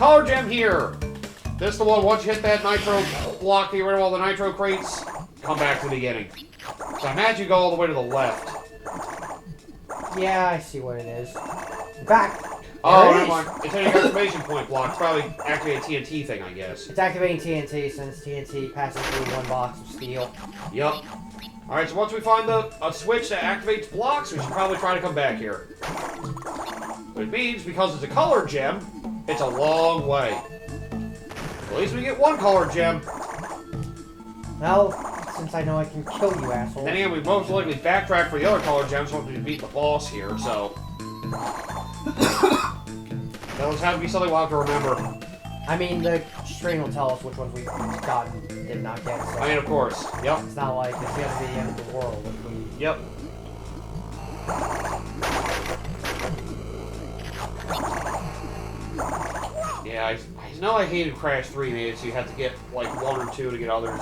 Color gem here. This is the one, once you hit that nitro block, get rid of all the nitro crates, come back to the beginning. So I imagine you go all the way to the left. Yeah, I see what it is. Back. Oh, never mind. It's hitting an exclamation point block. It's probably activating a TNT thing, I guess. It's activating TNT since TNT passes through one box of steel. Yep. Alright, so once we find a switch that activates blocks, we should probably try to come back here. But it means, because it's a color gem, it's a long way. At least we get one color gem. Well, since I know I can kill you, asshole. Then again, we most likely backtrack for the other color gems once we beat the boss here, so... That'll have to be something we'll have to remember. I mean, the screen will tell us which ones we've gotten and did not get. So I mean, of course. Yep. it's not like it's going to be the end of the world if we... Yep. Yeah, I know I hated Crash 3 made it so you had to get, like, 1 or 2 to get others.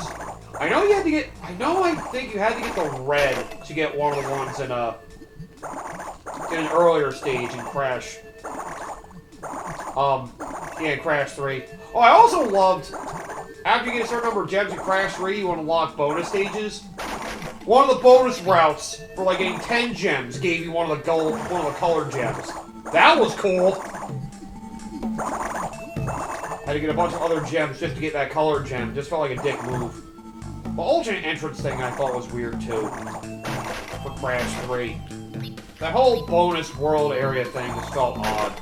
I know you had to get... I think you had to get the red to get one of the ones in an earlier stage in Crash. Yeah, Crash 3. Oh, I also loved, after you get a certain number of gems in Crash 3, you unlock bonus stages. One of the bonus routes for, like, getting 10 gems gave you one of the colored gems. That was cool! Had to get a bunch of other gems just to get that colored gem. Just felt like a dick move. The alternate entrance thing I thought was weird, too. For Crash 3. That whole bonus world area thing just felt odd.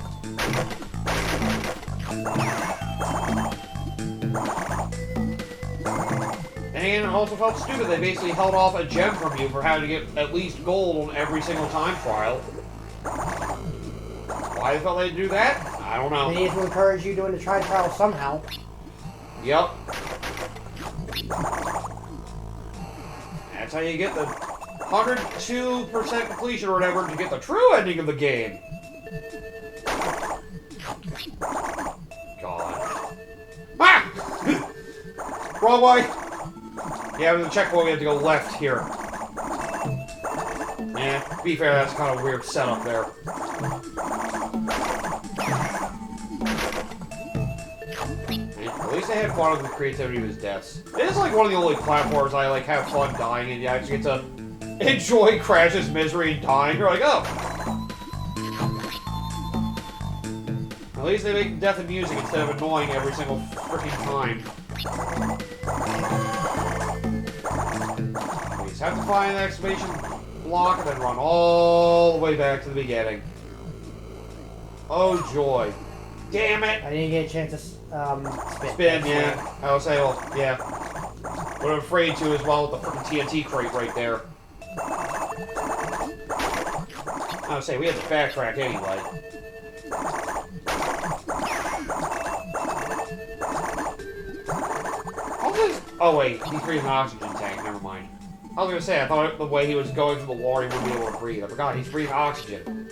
And it also felt stupid. They basically held off a gem from you for having to get at least gold on every single time trial. Why they felt they'd do that? I don't know. They need to encourage you doing the time trial somehow. Yep. That's how you get the 102% completion or whatever to get the true ending of the game. God. Ah! Wrong way! Yeah, with the checkpoint we have to go left here. Yeah, to be fair, that's kind of a weird setup there. At least they had fun with the creativity of his deaths. It is like one of the only platforms I like have fun dying and you actually get to enjoy Crash's misery and dying. You're like, oh. At least they make death amusing instead of annoying every single freaking time. We just have to find an exclamation block and then run all the way back to the beginning. Oh joy. Damn it! I didn't get a chance to Spin, yeah. I would say, well, yeah. But I'm afraid to as well with the freaking TNT crate right there. I would say, we had to backtrack anyway. Oh wait, he's breathing an oxygen tank, never mind. I was gonna say, I thought the way he was going through the water he wouldn't be able to breathe. I forgot, he's breathing oxygen.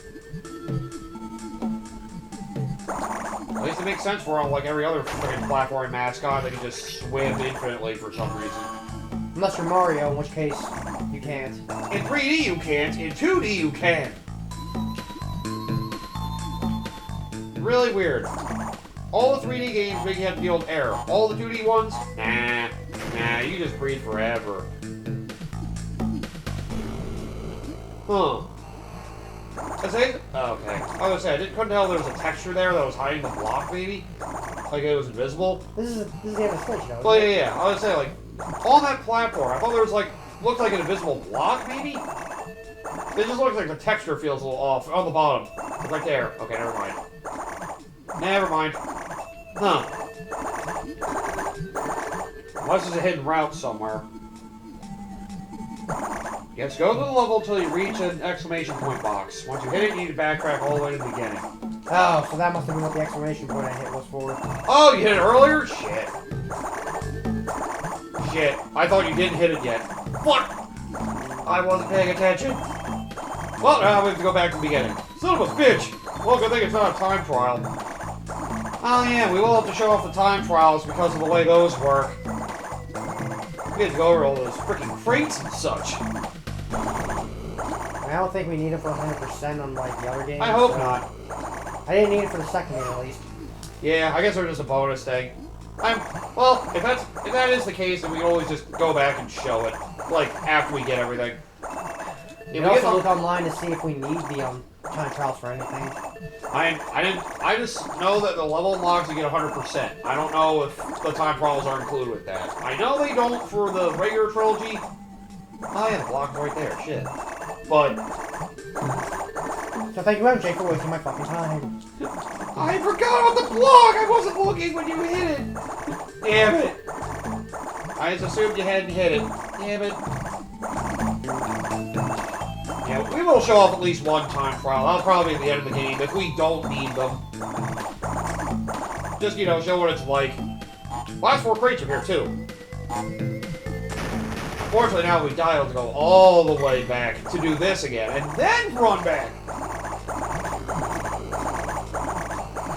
At least it makes sense for like every other freaking platform mascot, they can just swim infinitely for some reason. Unless you're Mario, in which case, you can't. In 3D you can't, in 2D you can. Really weird. All the 3D games make you have to deal with air. All the 2D ones, nah, you just breathe forever. Huh. Okay. I was gonna say, couldn't tell there was a texture there that was hiding the block, maybe? Like it was invisible? This is the end of the stage, though. Well, yeah. I was gonna say, like, on that platform, I thought there was, like, looked like an invisible block, maybe? It just looks like the texture feels a little off. On the bottom. Right there. Okay, never mind. Never mind. Huh. Unless there's a hidden route somewhere. Yes, go to the level until you reach an exclamation point box. Once you hit it, you need to backtrack all the way to the beginning. Oh, so that must have been what the exclamation point I hit was for. Oh, you hit it earlier? Shit. Shit. I thought you didn't hit it yet. Fuck! I wasn't paying attention. Well, now we have to go back to the beginning. Son of a bitch! Well, good thing it's not a time trial. Oh yeah, we will have to show off the time trials because of the way those work. We have to go over all those freaking crates and such. I don't think we need it for 100% on like the other games. I hope not. I didn't need it for the second game at least. Yeah, I guess they're just a bonus thing. Well, if that is the case, then we can always just go back and show it, like after we get everything. You can also look online to see if we need the time trials for anything. I just know that the level unlocks you get 100%. I don't know if the time trials are included with that. I know they don't for the regular trilogy. Oh yeah, the block's right there. Shit. But so thank you, MJ, for wasting my fucking time. I forgot about the block! I wasn't looking when you hit it! Damn it! I just assumed you hadn't hit it. Damn it. Yeah, we will show off at least one time trial. That'll probably be at the end of the game if we don't need them. Just, you know, show what it's like. Last 4 crates are here, too. Unfortunately, now we die, we'll have to go all the way back to do this again, and then run back!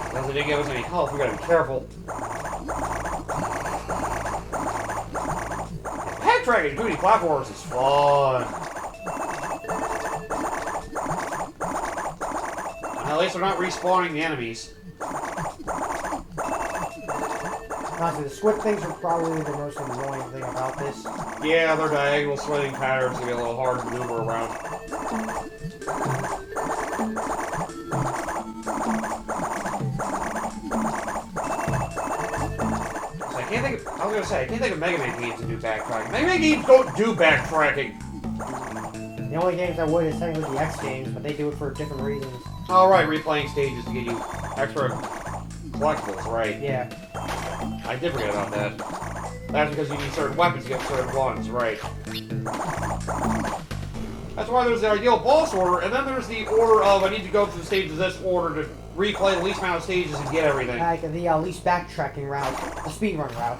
Because they didn't give us any health, we gotta be careful. Backtracking Goody platforms is fun. At least they're not respawning the enemies. Honestly, the squid things are probably the most annoying thing about this. Yeah, their diagonal swinging patterns can be a little hard to maneuver around. So I can't think of Mega Man games that do backtracking. Mega Man games don't do backtracking. The only games I would is technically the X games, but they do it for different reasons. Alright, replaying stages to get you extra collectibles, right? Yeah. I did forget about that. That's because you need certain weapons to get certain ones, right? That's why there's the ideal boss order, and then there's the order of I need to go through the stages of this order to replay the least amount of stages and get everything. Like the least backtracking route, the speedrun route.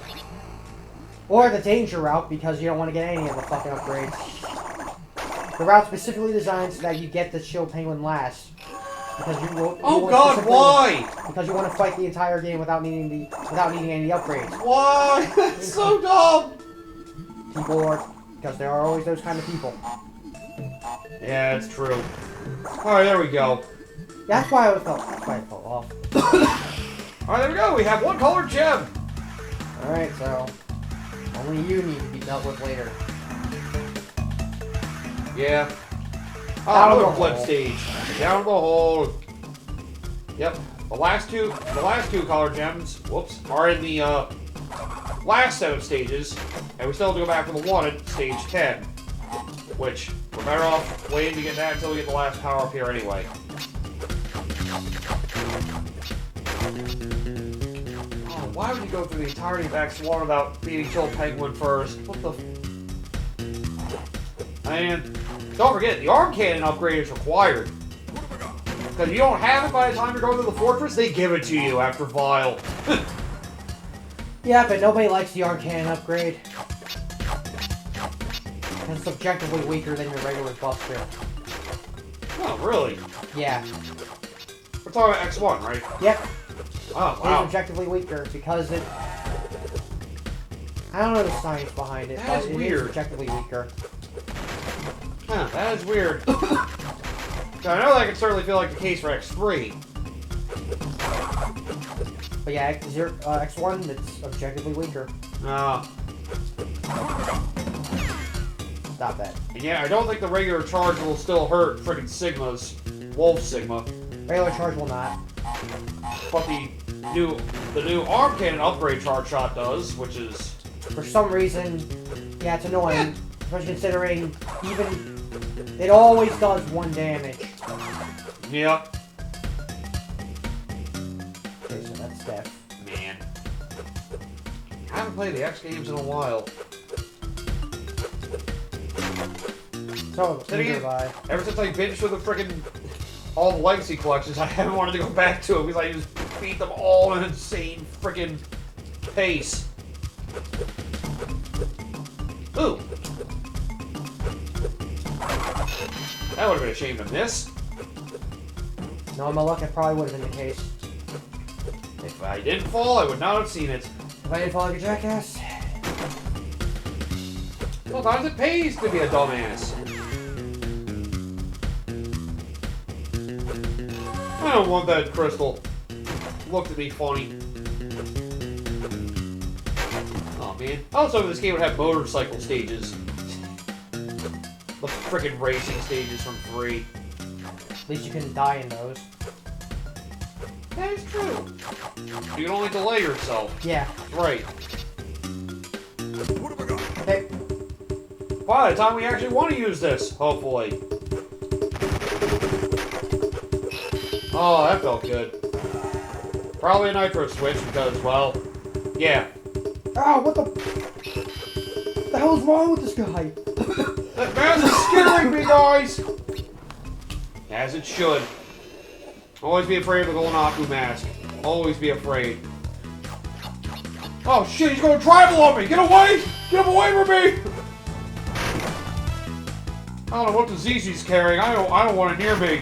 Or the danger route, because you don't want to get any of the fucking upgrades. The route specifically designed so that you get the shield penguin last. Because you will. Oh God! Why? Because you want to fight the entire game without needing any upgrades. Why? That's so dumb. People are, because there are always those kind of people. Yeah, it's true. All right, there we go. That's why I fell off. All right, there we go. We have one colored gem. All right, so only you need to be dealt with later. Yeah. Down Another the flip hole. stage. Down the hole. Yep. The last two colored gems, whoops, are in the last set of stages, and we still have to go back to the wanted stage 10, which we're better off waiting to get that until we get the last power up here anyway. Oh, why would you go through the entirety of X1 without beating Chill Penguin first? What the? And don't forget, the arm cannon upgrade is required. Because if you don't have it by the time you're going to the fortress, they give it to you after Vile. Yeah, but nobody likes the arm cannon upgrade. It's objectively weaker than your regular buster. Oh, really? Yeah. We're talking about X1, right? Yep. Oh, It's wow. objectively weaker because it. I don't know the science behind it, That but is it weird. is objectively weaker. Huh, that is weird. I know that can certainly feel like the case for X3. But yeah, X1, it's objectively weaker. No. Stop that. And yeah, I don't think the regular charge will still hurt frickin' Sigma's Wolf Sigma. Regular charge will not. But the new arm cannon upgrade charge shot does, which is... For some reason, yeah, it's annoying. Especially considering even it always does 1 damage. Yep. Okay, so that's death. Man. I haven't played the X games in a while. So, Then again, nearby. ever since I binged through the frickin' all the legacy collections, I haven't wanted to go back to it because I just beat them all at an insane frickin' pace. Ooh. That would have been a shame to miss. No, my luck, it probably would have been the case. If I didn't fall, I would not have seen it. If I didn't fall like a jackass. Sometimes it pays to be a dumbass. I don't want that crystal. looked at me funny. Oh man. Also, this game would have motorcycle stages. The frickin' racing stages from 3. At least you couldn't die in those. That is true. You can only delay yourself. Yeah. Right. What have I got? Okay. By the time we actually want to use this, hopefully. Oh, that felt good. Probably a nitro switch because, well, yeah. Oh, what the hell is wrong with this guy? That mask is scaring me, guys! As it should. Always be afraid of the golden Aku mask. Always be afraid. Oh shit, he's going to tribal on me! Get away! Get him away from me! I don't know what the ZZ's carrying. I don't want it near me.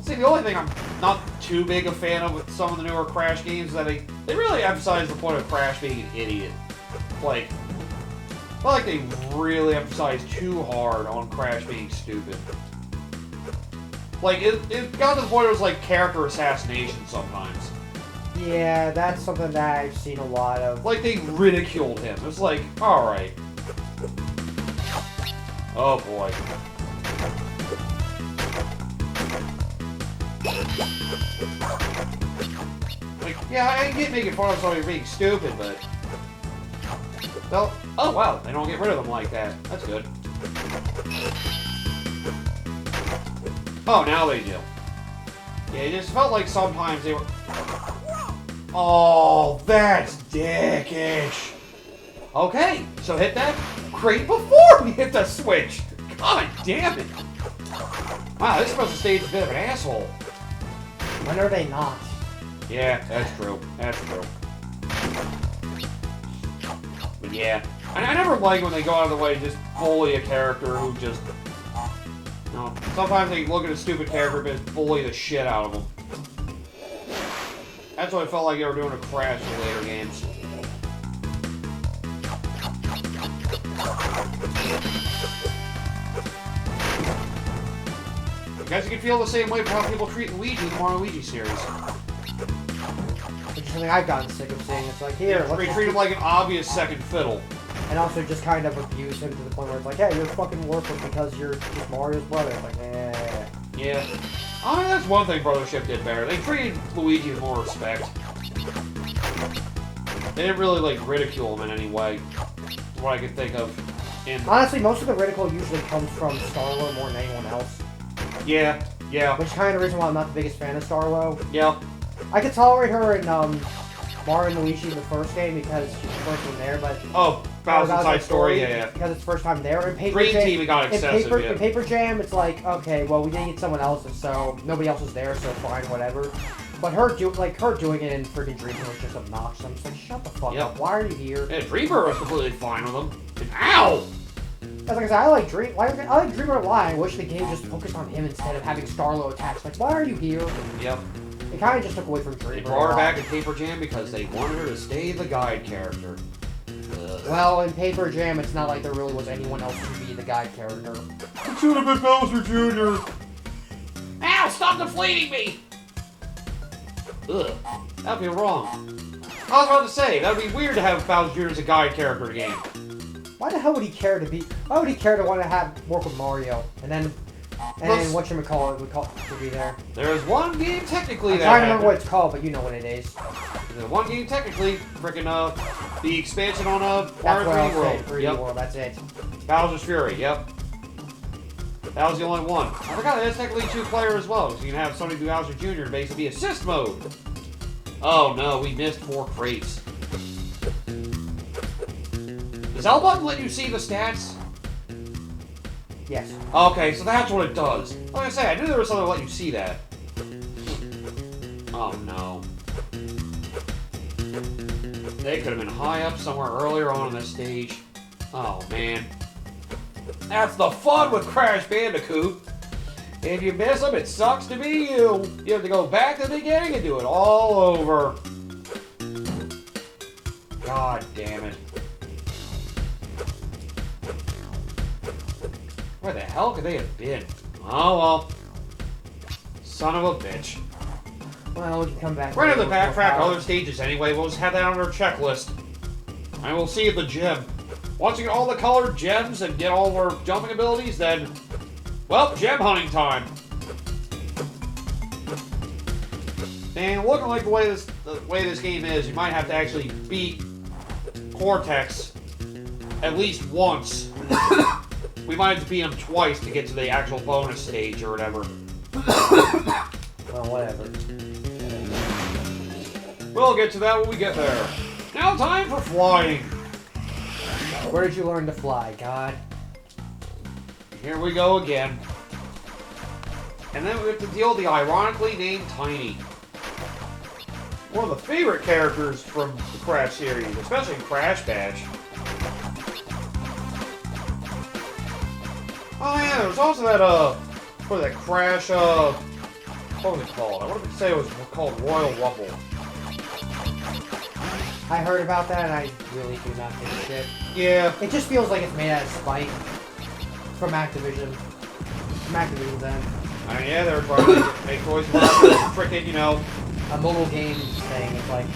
See, the only thing I'm not too big a fan of with some of the newer Crash games is that they really emphasize the point of Crash being an idiot. Like, I feel like they really emphasize too hard on Crash being stupid. Like, it got to the point where it was like character assassination sometimes. Yeah, that's something that I've seen a lot of. Like, they ridiculed him. It's like, alright. Oh boy. Like, yeah, I get making fun of somebody being stupid, but... Well, oh wow, they don't get rid of them like that. That's good. Oh, now they do. Yeah, it just felt like sometimes they were... Oh, that's dickish. Okay, so hit that crate before we hit the switch. God damn it. Wow, this supposed to stage a bit of an asshole. When are they not? Yeah, that's true. That's true. But yeah, I never like when they go out of the way to just bully a character who just... No, sometimes they look at a stupid character and just bully the shit out of them. That's what I felt like they were doing to Crash in later games. I guess you can feel the same way for how people treat Luigi in the Mario Luigi series. Which is something I've gotten sick of seeing. It's like, here, Yeah, they treat him like an obvious second fiddle. And also just kind of abuse him to the point where it's like, hey, you're fucking worthless because you're just Mario's brother. It's like, eh. Yeah. I mean, that's one thing Brothership did better. They treated Luigi with more respect. They didn't really, like, ridicule him in any way. What I could think of. Honestly, most of the ridicule usually comes from Starlo more than anyone else. Yeah, yeah. Which is kind of the reason why I'm not the biggest fan of Starlo. Yeah. I could tolerate her in Mario and Luigi in the first game because she's the first one there, but... Oh, Bowser's Side Story, yeah. Because it's the first time there. In Paper Green Jam, Team, it got excessive, in Paper Jam, it's like, okay, well, we didn't get someone else's, so nobody else was there, so fine, whatever. But her doing it in freaking Dreamweaver was just obnoxious. I'm just like, shut the fuck up. Why are you here? Yeah, Dreamweaver was completely fine with him. And ow! As like I said, I like Dreamer a lot. I wish the game just focused on him instead of having Starlo attacks. Like, why are you here? Yep. It kind of just took away from Dreamer. They brought her back in Paper Jam because they wanted her to stay the guide character. Ugh. Well, in Paper Jam, it's not like there really was anyone else to be the guide character. It should have been Bowser Jr. Ow! Stop deflating me! Ugh. That'd be wrong. I was about to say, that'd be weird to have Bowser Jr. as a guide character again. Why the hell would he care to be? Why would he care to want to work with Mario and then whatchamacallit would be there? There is one game technically I'm that trying to remember what it's called, but you know what it is. There's one game technically, frickin' the expansion on That's Mario what 3D I'll World. say. 3D Yep. World. That's it. Bowser's Fury. Yep. That was the only one. I forgot that's technically 2-player as well, so you can have somebody do Bowser Jr. and basically be assist mode. Oh no, we missed 4 crates. Does L button let you see the stats? Yes. Okay, so that's what it does. Like I say, I knew there was something to let you see that. Oh no. They could have been high up somewhere earlier on in this stage. Oh man. That's the fun with Crash Bandicoot. If you miss them, it sucks to be you. You have to go back to the beginning and do it all over. God damn it. Where the hell could they have been? Oh well. Son of a bitch. Well, we can come back. We're into the backtrack other stages anyway. We'll just have that on our checklist. And we'll see at the gym. Once you get all the colored gems and get all our jumping abilities, then, well, gem hunting time. And looking like the way this game is, you might have to actually beat Cortex at least once. We might have to beat him twice to get to the actual bonus stage or whatever. Well, whatever. We'll get to that when we get there. Now time for flying. Where did you learn to fly, God? Here we go again. And then we have to deal with the ironically named Tiny. One of the favorite characters from the Crash series, especially in Crash Bash. Oh yeah, there was also that Crash, what was it called? I wanted to say it was called Royal Rumble. I heard about that and I really do not give a shit. Yeah. It just feels like it's made out of spite. From Activision. From Activision's end. I mean, yeah, they were trying to make choices about frickin', you know. A mobile game thing, it's like,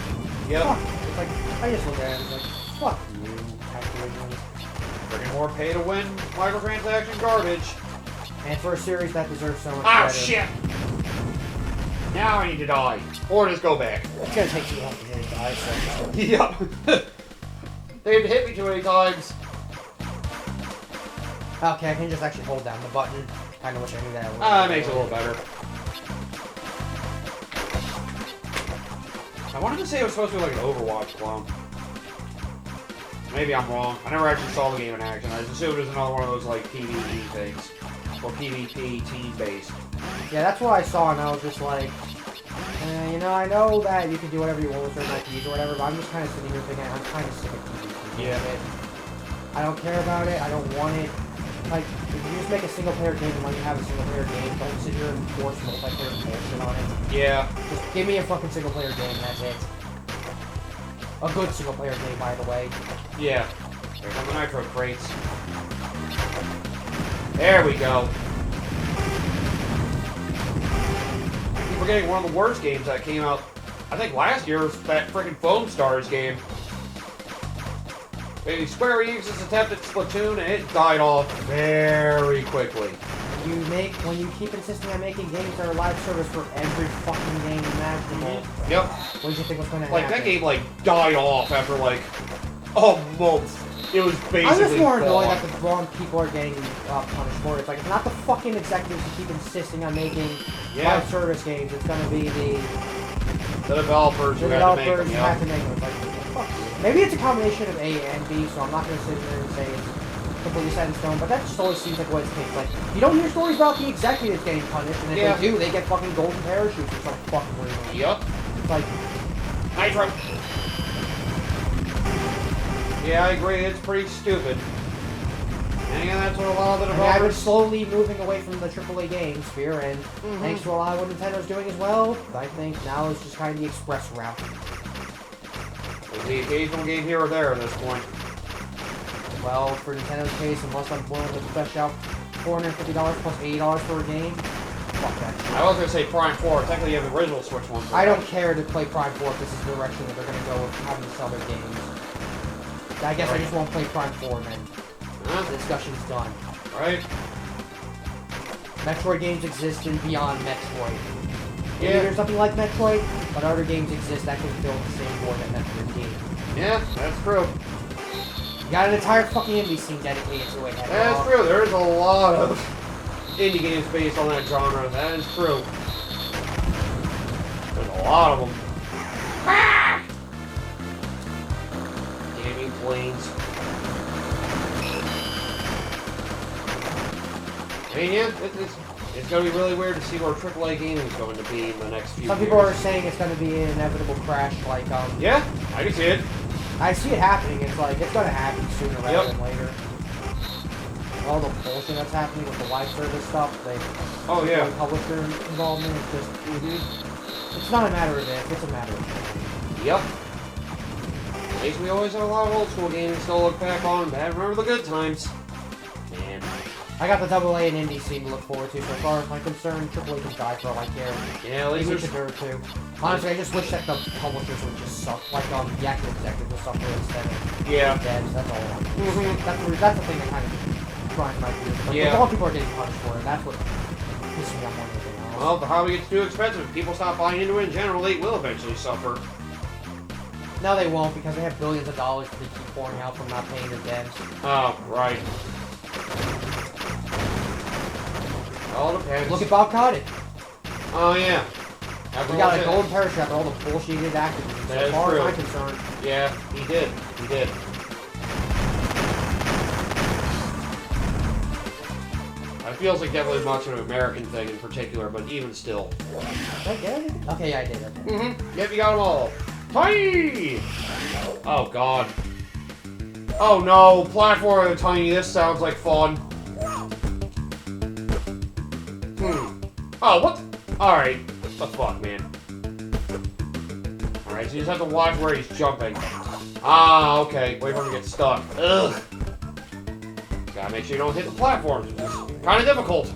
yep. Fuck. It's like, I just look at it and it's like, fuck you, Activision. Frickin' more pay-to-win microtransaction garbage. And for a series that deserves so much Ah, credit. shit! Now I need to die. Or just go back. It's gonna take too long to get it die, so... Yep. They've hit me too many times. Okay, I can just actually hold down the button. I wish I knew that. Ah, it makes it a little better. I wanted to say it was supposed to be like an Overwatch clone. Maybe I'm wrong. I never actually saw the game in action. I just assumed it was another one of those like PvP things. Or PvP team-based. Yeah, that's what I saw, and I was just like, you know, I know that you can do whatever you want with certain IPs or whatever, but I'm just kind of sitting here thinking, I'm kind of sick of PvP. Yeah. I don't care about it. I don't want it. Like, if you just make a single-player game and let me have a single-player game, don't sit here and force multiplayer bullshit on it. Yeah. Just give me a fucking single-player game, and that's it. A good single-player game, by the way. Yeah. Here come the nitro crates. There we go. I keep forgetting one of the worst games that came out, I think last year, was that freaking Foam Stars game. Square Enix's attempt at Splatoon, and it died off very quickly. When you keep insisting on making games that are live service for every fucking game imaginable. Yep. What do you think was going to happen? Like, that game, like, died off after, like, a month. It was basically I'm just more annoyed gone. that the wrong people are getting punished for it. It's like, it's not the fucking executives who keep insisting on making live service games. It's going to be the developers who have to make them. Have to make them. It's like, fuck you. Maybe it's a combination of A and B, so I'm not going to sit there and say it's completely set in stone, but that just always seems like what it's takes. Like, you don't hear stories about the executives getting punished, and if they do, they get fucking golden parachutes. It's like, fucking weird. Yep. It's like... Nitro! Yeah, I agree, it's pretty stupid. And again, that's what a lot of the developers... I've been slowly moving away from the AAA game sphere, and thanks to a lot of what Nintendo's doing as well, I think now it's just kind of the express route. There's the occasional game here or there at this point. Well, for Nintendo's case, unless I'm willing to fetch out $450 plus $80 for a game, fuck that shit. I was going to say Prime 4. Technically, you have the original Switch one. I don't care to play Prime 4 if this is the direction that they're going to go with having to sell their games. I guess I just won't play Prime 4 then. The discussion's done. Right? Metroid games exist in beyond Metroid. Yeah. Maybe there's something like Metroid, but other games exist that can fill the same void that Metroid did. Yeah, that's true. You got an entire fucking indie scene dedicated to it. That's true. There's a lot of indie games based on that genre. That is true. There's a lot of them. Ah! Gaming planes. I mean, yeah, it's going to be really weird to see where AAA gaming is going to be in the next few years. Some people are saying it's going to be an inevitable crash, like, Yeah, I can see it. I see it happening. It's like, it's going to happen sooner rather than later. All the bullshit that's happening with the live service stuff, publisher involvement, it's just, it's not a matter of if, it's a matter of Yep. At least we always have a lot of old school games to look back on and remember the good times. Man. I got the AA and indie scene to look forward to. So as far as I'm concerned, AAA can die for all I care. Yeah, at least Maybe there's... should do it too. Honestly, I just wish that the publishers would just suck. Like, the actual executives would suffer instead of Yeah. devs. That's all I want. That's the thing that kind of grinds my gears. Like, Yeah. all people are getting punished for it. That's what pisses me off more than anything else. Well, if the hobby gets too expensive, if people stop buying into it in general, they will eventually suffer. No, they won't, because they have billions of dollars that they keep pouring out from not paying their devs. Oh, right. All depends. Look at Bob Kotick. Oh, yeah. We got a golden parachute after all the bullshit he did actively. That As is far true. as I'm concerned. Yeah, he did. He did. It feels like definitely much of an American thing in particular, but even still. Did I get it? Okay, yeah, I did. Okay. Mm-hmm. Yep, you got them all. Tiny! Oh, God. Oh, no. Platform of the Tiny. This sounds like fun. Oh, what? Alright. What the fuck, man? Alright, so you just have to watch where he's jumping. Ah, okay. Wait for him to get stuck. Ugh. Gotta make sure you don't hit the platforms, which is kind of difficult.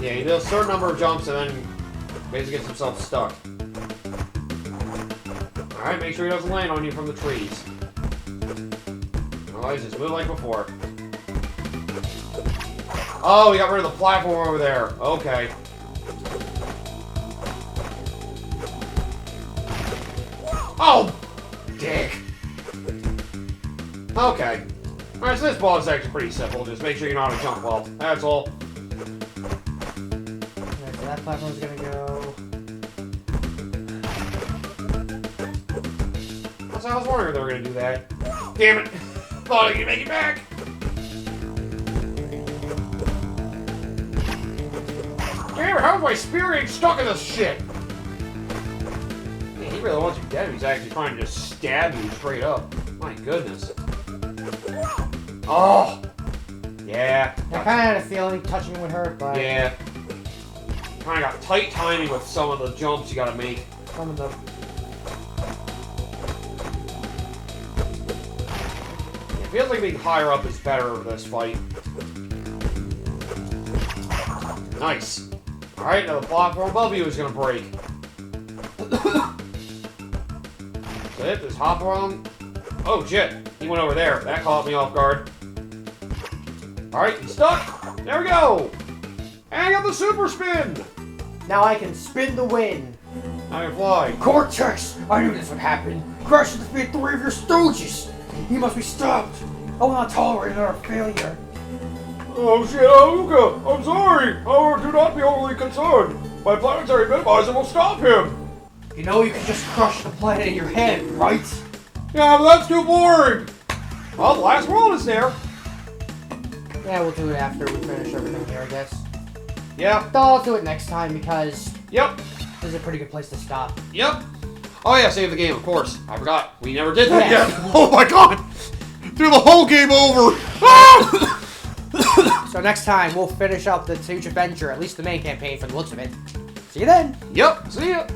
Yeah, he does a certain number of jumps and then basically gets himself stuck. Alright, make sure he doesn't land on you from the trees. Otherwise, just move like before. Oh, we got rid of the platform over there. Okay. Oh! Dick. Okay. Alright, so this boss is actually pretty simple. Just make sure you know how to jump well. That's all. Okay, so that platform's gonna go... I was wondering if they were gonna do that. Damn it! Thought I could make it back! Damn it, how's my spirit stuck in this shit? Man, he really wants you dead if he's actually trying to just stab you straight up. My goodness. Oh! Yeah. I kind of had a feeling touching it would hurt, but... Yeah. Kinda got tight timing with some of the jumps you gotta make. Some of the... It feels like being higher up is better for this fight. Nice. Alright, now the platform above you is gonna break. So it, just hop on. Oh shit, he went over there. That caught me off guard. Alright, he's stuck. There we go. And I got the super spin. Now I can spin the win. I can fly. Cortex! I knew this would happen. Crash and defeat 3 of your stooges. He must be stopped. I will not tolerate another failure. Oh shit, Aluka! I'm sorry! However, do not be overly concerned. My planetary minimizer will stop him! You know you can just crush the planet in your hand, right? Yeah, but that's too boring! Well, the last world is there. Yeah, we'll do it after we finish everything here, I guess. Yeah. Though I'll do it next time because Yep. this is a pretty good place to stop. Yep. Oh yeah, save the game, of course. I forgot. We never did that Yes. yet. Oh my god! Do the whole game over! Ah! So next time, we'll finish up the huge adventure, at least the main campaign from the looks of it. See you then! Yep, see ya!